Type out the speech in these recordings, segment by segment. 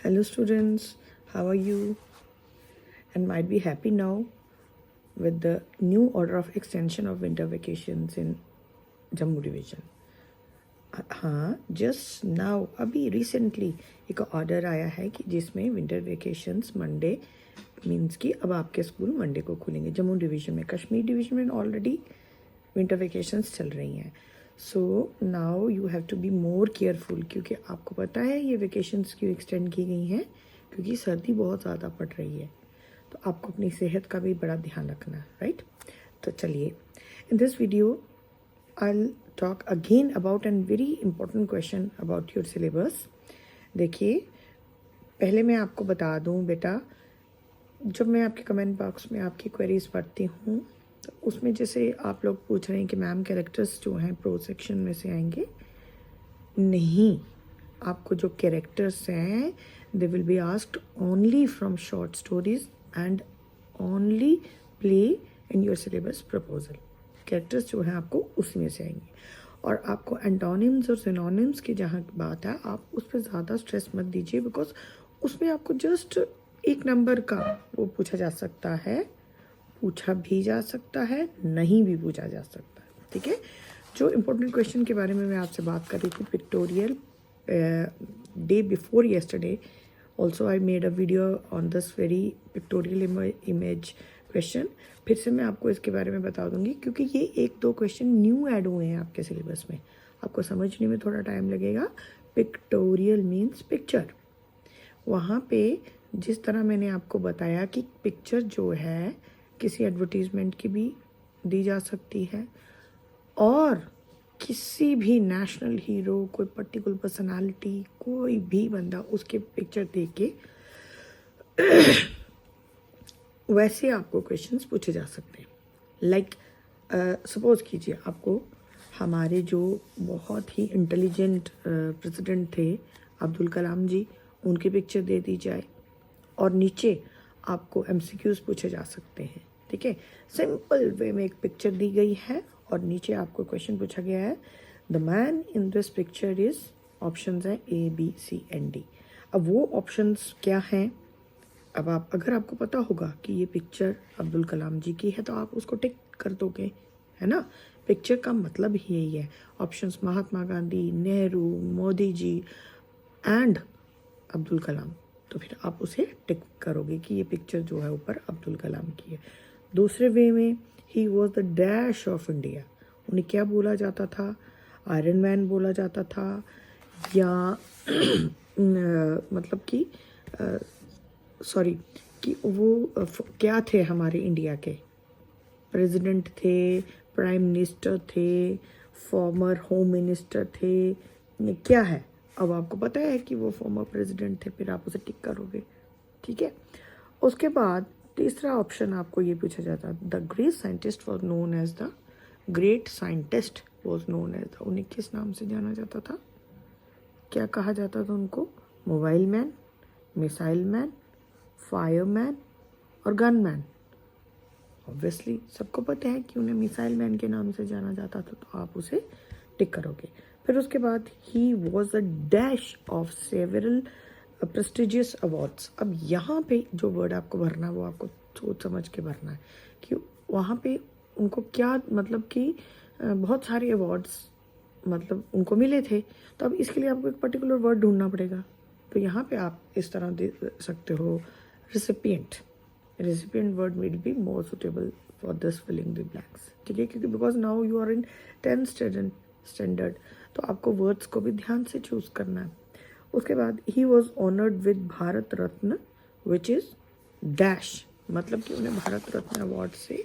Hello students, how are you? And might be happy now with the new order of extension of winter vacations in Jammu division. हाँ, just now अभी recently एक order आया है कि जिसमें winter vacations Monday means कि अब आपके स्कूल मंडे को खुलेंगे जम्मू डिवीजन में। कश्मीर डिवीजन में ऑलरेडी विंटर वेकेशंस चल रही हैं। So now you have to be more careful, क्योंकि आपको पता है ये वेकेशंस क्यों एक्सटेंड की गई हैं, क्योंकि सर्दी बहुत ज़्यादा पड़ रही है। तो आपको अपनी सेहत का भी बड़ा ध्यान रखना है, राइट? तो चलिए, in this video I'll talk again about a very important question about your syllabus. देखिए, पहले मैं आपको बता दूं बेटा, जब मैं आपके कमेंट बॉक्स में आपकी क्वेरीज पढ़ती हूँ तो उसमें जैसे आप लोग पूछ रहे हैं कि मैम कैरेक्टर्स जो हैं प्रो सेक्शन में से आएंगे, नहीं, आपको जो कैरेक्टर्स हैं they will be asked only from short stories and only play in your syllabus proposal. Characters जो हैं आपको उसी में से आएंगे। और आपको एंटोनिम्स और सिनोनिम्स की जहाँ बात है, आप उस पर ज़्यादा स्ट्रेस मत दीजिए, बिकॉज उसमें आपको जस्ट एक नंबर का वो पूछा जा सकता है, पूछा भी जा सकता है, नहीं भी पूछा जा सकता है, ठीक है? जो इम्पोर्टेंट क्वेश्चन के बारे में मैं आपसे बात कर रही थी, pictorial, day before yesterday also I made a video on this very pictorial image question. फिर से मैं आपको इसके बारे में बता दूंगी, क्योंकि ये एक दो क्वेश्चन न्यू ऐड हुए हैं आपके सिलेबस में, आपको समझने में थोड़ा टाइम लगेगा। Pictorial means picture. वहाँ पे जिस तरह मैंने आपको बताया कि पिक्चर जो है किसी एडवर्टीजमेंट की भी दी जा सकती है, और किसी भी नेशनल हीरो, कोई पर्टिकुलर पर्सनालिटी, कोई भी बंदा उसके पिक्चर देख के वैसे आपको क्वेश्चंस पूछे जा सकते हैं। लाइक सपोज कीजिए आपको हमारे जो बहुत ही इंटेलिजेंट प्रेसिडेंट थे अब्दुल कलाम जी, उनकी पिक्चर दे दी जाए और नीचे आपको एमसीक्यूज पूछे जा सकते हैं, ठीक है? सिंपल वे में एक पिक्चर दी गई है और नीचे आपको क्वेश्चन पूछा गया है, the man in this picture is, options हैं A B C and D. अब वो ऑप्शंस क्या हैं? अब आप, अगर आपको पता होगा कि ये पिक्चर अब्दुल कलाम जी की है तो आप उसको टिक कर दोगे, है ना? पिक्चर का मतलब ही यही है। ऑप्शंस महात्मा गांधी, नेहरू, मोदी जी एंड अब्दुल कलाम, तो फिर आप उसे टिक करोगे कि ये पिक्चर जो है ऊपर अब्दुल कलाम की है। दूसरे वे में, he was the dash of India, उन्हें क्या बोला जाता था? आयरन मैन बोला जाता था, या मतलब कि सॉरी कि वो क्या थे हमारे इंडिया के? प्रेसिडेंट थे, प्राइम मिनिस्टर थे, फॉर्मर होम मिनिस्टर थे, ये क्या है? अब आपको पता है कि वो फॉर्मर प्रेसिडेंट थे, फिर आप उसे टिक करोगे, ठीक है? उसके बाद तीसरा ऑप्शन आपको ये पूछा जाता, the great scientist was known as the, great scientist was known as the, उन्हें किस नाम से जाना जाता था? क्या कहा जाता था उनको? Mobile man, missile man, fireman और गनमैन। ऑब्वियसली सबको पता है कि उन्हें मिसाइल मैन के नाम से जाना जाता था, तो आप उसे टिक करोगे। फिर उसके बाद, he was a dash of several prestigious awards. अब यहाँ पे जो वर्ड आपको भरना है वो आपको सोच समझ के भरना है कि वहाँ पे उनको क्या, मतलब कि बहुत सारे अवार्ड्स मतलब उनको मिले थे, तो अब इसके लिए आपको एक पर्टिकुलर वर्ड ढूंढना पड़ेगा। तो यहाँ पे आप इस तरह दे सकते हो, recipient word will be more suitable for this filling the blanks, ठीक है? क्योंकि because now you are in 10th standard, तो आपको words को भी ध्यान से चूज करना है। उसके बाद, he was honored with Bharat Ratna which is dash, मतलब कि उन्हें भारत रत्न अवार्ड से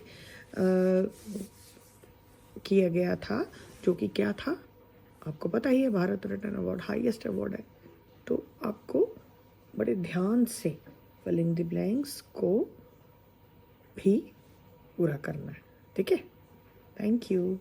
किया गया था, जो कि क्या था आपको पता ही है, Bharat Ratna award highest award है। तो आपको बड़े ध्यान से फिलिंग द ब्लैंक्स को भी पूरा करना है, ठीक है? Thank you.